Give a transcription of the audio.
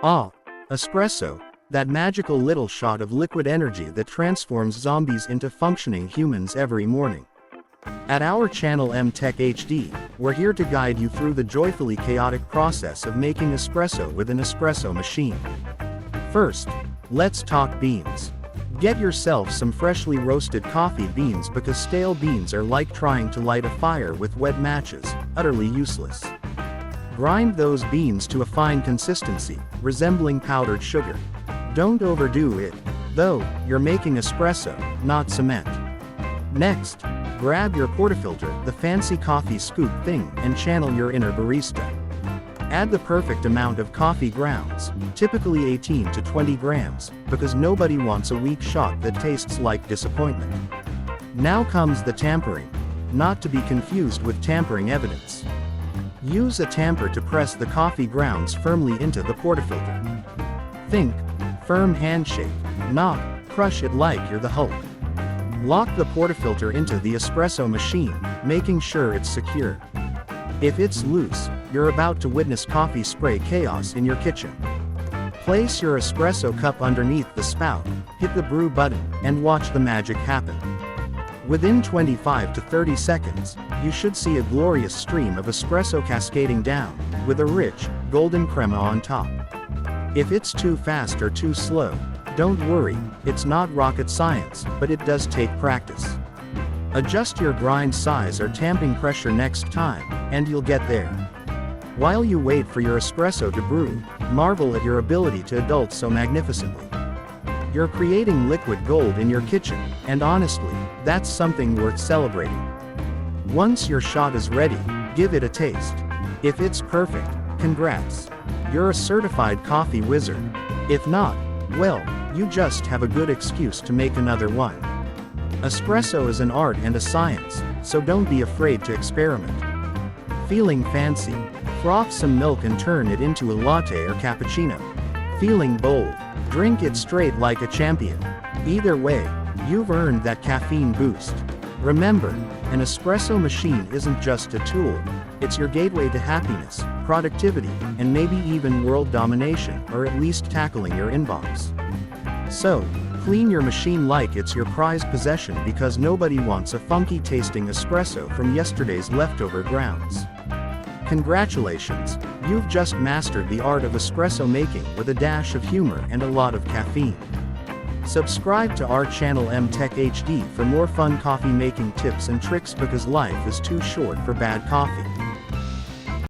Ah, espresso, that magical little shot of liquid energy that transforms zombies into functioning humans every morning. At our channel MtecHD, we're here to guide you through the joyfully chaotic process of making espresso with an espresso machine. First, let's talk beans. Get yourself some freshly roasted coffee beans because stale beans are like trying to light a fire with wet matches, utterly useless. Grind those beans to a fine consistency, resembling powdered sugar. Don't overdo it, though, you're making espresso, not cement. Next, grab your portafilter, the fancy coffee scoop thing, and channel your inner barista. Add the perfect amount of coffee grounds, typically 18 to 20 grams, because nobody wants a weak shot that tastes like disappointment. Now comes the tampering, not to be confused with tampering evidence. Use a tamper to press the coffee grounds firmly into the portafilter. Think, firm handshake, not, crush it like you're the Hulk. Lock the portafilter into the espresso machine, making sure it's secure. If it's loose, you're about to witness coffee spray chaos in your kitchen. Place your espresso cup underneath the spout, hit the brew button, and watch the magic happen. Within 25 to 30 seconds, you should see a glorious stream of espresso cascading down, with a rich, golden crema on top. If it's too fast or too slow, don't worry, it's not rocket science, but it does take practice. Adjust your grind size or tamping pressure next time, and you'll get there. While you wait for your espresso to brew, marvel at your ability to adult so magnificently. You're creating liquid gold in your kitchen, and honestly, that's something worth celebrating. Once your shot is ready, give it a taste. If it's perfect, congrats. You're a certified coffee wizard. If not, well, you just have a good excuse to make another one. Espresso is an art and a science, so don't be afraid to experiment. Feeling fancy? Froth some milk and turn it into a latte or cappuccino. Feeling bold? Drink it straight like a champion. Either way, you've earned that caffeine boost. Remember, an espresso machine isn't just a tool, it's your gateway to happiness, productivity, and maybe even world domination, or at least tackling your inbox. So, clean your machine like it's your prized possession because nobody wants a funky tasting espresso from yesterday's leftover grounds. Congratulations, you've just mastered the art of espresso making with a dash of humor and a lot of caffeine. Subscribe to our channel MtecHD for more fun coffee making tips and tricks because life is too short for bad coffee.